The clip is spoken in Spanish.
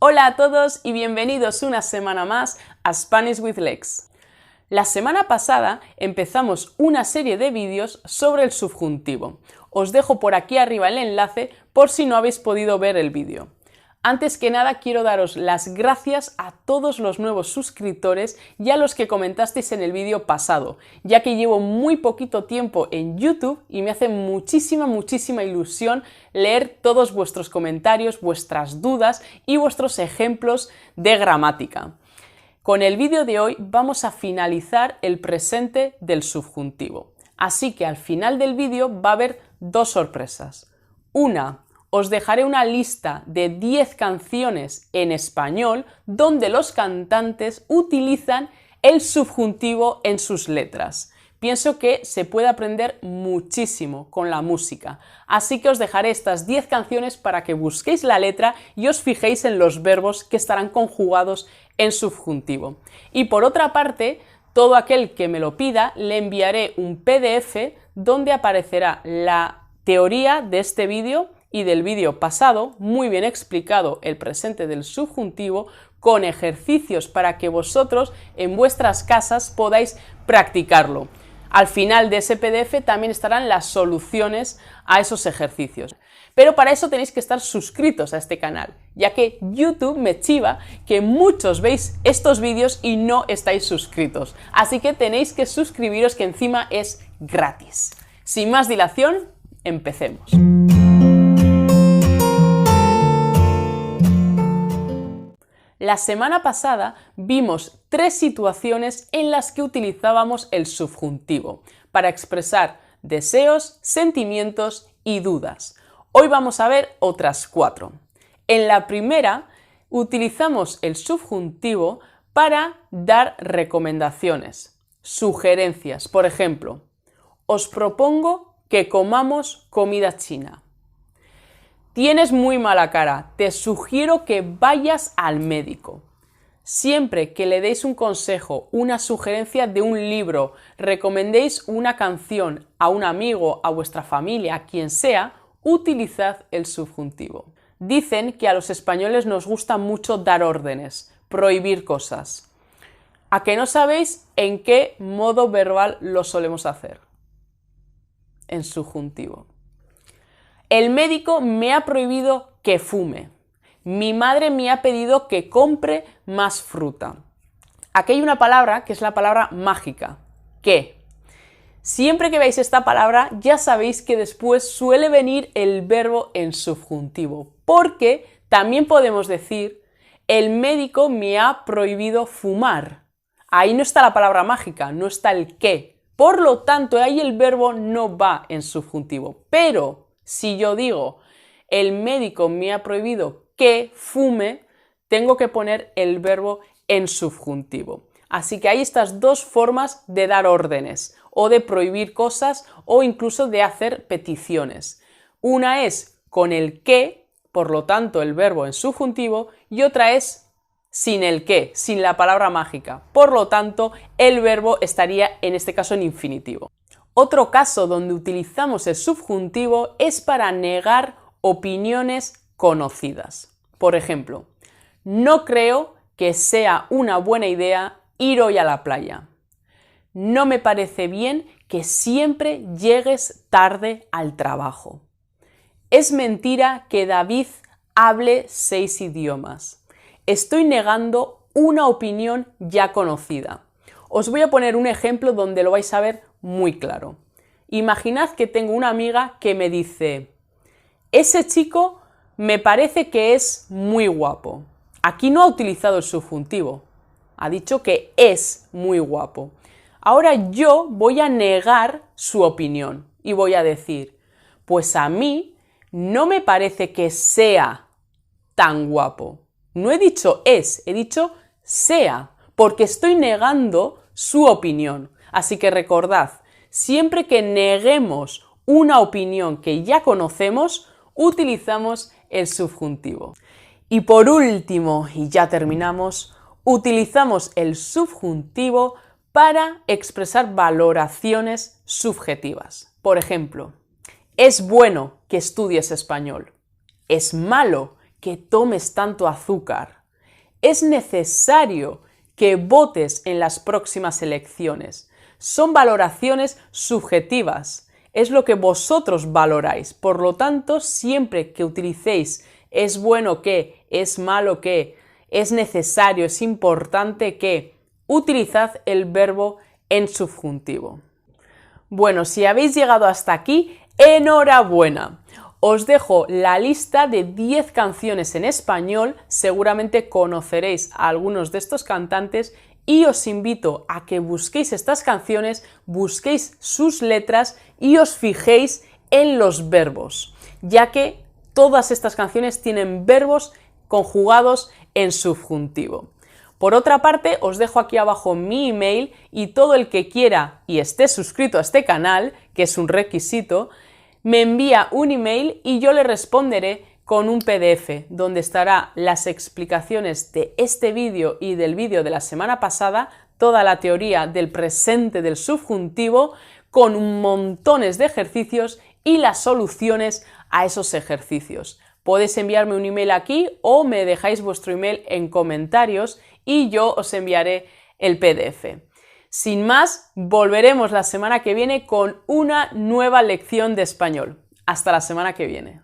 Hola a todos y bienvenidos una semana más a Spanish with Lex. La semana pasada empezamos una serie de vídeos sobre el subjuntivo. Os dejo por aquí arriba el enlace por si no habéis podido ver el vídeo. Antes que nada quiero daros las gracias a todos los nuevos suscriptores y a los que comentasteis en el vídeo pasado, ya que llevo muy poquito tiempo en YouTube y me hace muchísima ilusión leer todos vuestros comentarios, vuestras dudas y vuestros ejemplos de gramática. Con el vídeo de hoy vamos a finalizar el presente del subjuntivo, así que al final del vídeo va a haber dos sorpresas. Una, os dejaré una lista de 10 canciones en español donde los cantantes utilizan el subjuntivo en sus letras. Pienso que se puede aprender muchísimo con la música, así que os dejaré estas 10 canciones para que busquéis la letra y os fijéis en los verbos que estarán conjugados en subjuntivo. Y por otra parte, todo aquel que me lo pida le enviaré un PDF donde aparecerá la teoría de este vídeo y del vídeo pasado, muy bien explicado el presente del subjuntivo, con ejercicios para que vosotros en vuestras casas podáis practicarlo. Al final de ese PDF también estarán las soluciones a esos ejercicios. Pero para eso tenéis que estar suscritos a este canal, ya que YouTube me chiva que muchos veis estos vídeos y no estáis suscritos. Así que tenéis que suscribiros, que encima es gratis. Sin más dilación, empecemos. La semana pasada vimos 3 situaciones en las que utilizábamos el subjuntivo para expresar deseos, sentimientos y dudas. Hoy vamos a ver otras 4. En la primera utilizamos el subjuntivo para dar recomendaciones, sugerencias. Por ejemplo, os propongo que comamos comida china. Tienes muy mala cara, te sugiero que vayas al médico. Siempre que le deis un consejo, una sugerencia de un libro, recomendéis una canción a un amigo, a vuestra familia, a quien sea, utilizad el subjuntivo. Dicen que a los españoles nos gusta mucho dar órdenes, prohibir cosas. ¿A que no sabéis en qué modo verbal lo solemos hacer? En subjuntivo. El médico me ha prohibido que fume. Mi madre me ha pedido que compre más fruta. Aquí hay una palabra que es la palabra mágica, que. Siempre que veáis esta palabra ya sabéis que después suele venir el verbo en subjuntivo, porque también podemos decir el médico me ha prohibido fumar. Ahí no está la palabra mágica, no está el que. Por lo tanto, ahí el verbo no va en subjuntivo, pero si yo digo, el médico me ha prohibido que fume, tengo que poner el verbo en subjuntivo. Así que hay estas dos formas de dar órdenes, o de prohibir cosas, o incluso de hacer peticiones. Una es con el que, por lo tanto el verbo en subjuntivo, y otra es sin el que, sin la palabra mágica. Por lo tanto, el verbo estaría en este caso en infinitivo. Otro caso donde utilizamos el subjuntivo es para negar opiniones conocidas. Por ejemplo, no creo que sea una buena idea ir hoy a la playa. No me parece bien que siempre llegues tarde al trabajo. Es mentira que David hable 6 idiomas. Estoy negando una opinión ya conocida. Os voy a poner un ejemplo donde lo vais a ver muy claro. Imaginad que tengo una amiga que me dice: ese chico me parece que es muy guapo. Aquí no ha utilizado el subjuntivo, ha dicho que es muy guapo. Ahora yo voy a negar su opinión y voy a decir: pues a mí no me parece que sea tan guapo. No he dicho es, he dicho sea, porque estoy negando su opinión. Así que recordad, siempre que neguemos una opinión que ya conocemos, utilizamos el subjuntivo. Y por último, y ya terminamos, utilizamos el subjuntivo para expresar valoraciones subjetivas. Por ejemplo, es bueno que estudies español. Es malo que tomes tanto azúcar. Es necesario que votes en las próximas elecciones. Son valoraciones subjetivas. Es lo que vosotros valoráis. Por lo tanto, siempre que utilicéis es bueno que, es malo que, es necesario, es importante que, utilizad el verbo en subjuntivo. Bueno, si habéis llegado hasta aquí, ¡enhorabuena! Os dejo la lista de 10 canciones en español, seguramente conoceréis a algunos de estos cantantes y os invito a que busquéis estas canciones, busquéis sus letras y os fijéis en los verbos, ya que todas estas canciones tienen verbos conjugados en subjuntivo. Por otra parte, os dejo aquí abajo mi email y todo el que quiera y esté suscrito a este canal, que es un requisito, me envía un email y yo le responderé con un PDF donde estará las explicaciones de este vídeo y del vídeo de la semana pasada, toda la teoría del presente del subjuntivo, con montones de ejercicios y las soluciones a esos ejercicios. Podéis enviarme un email aquí o me dejáis vuestro email en comentarios y yo os enviaré el PDF. Sin más, volveremos la semana que viene con una nueva lección de español. Hasta la semana que viene.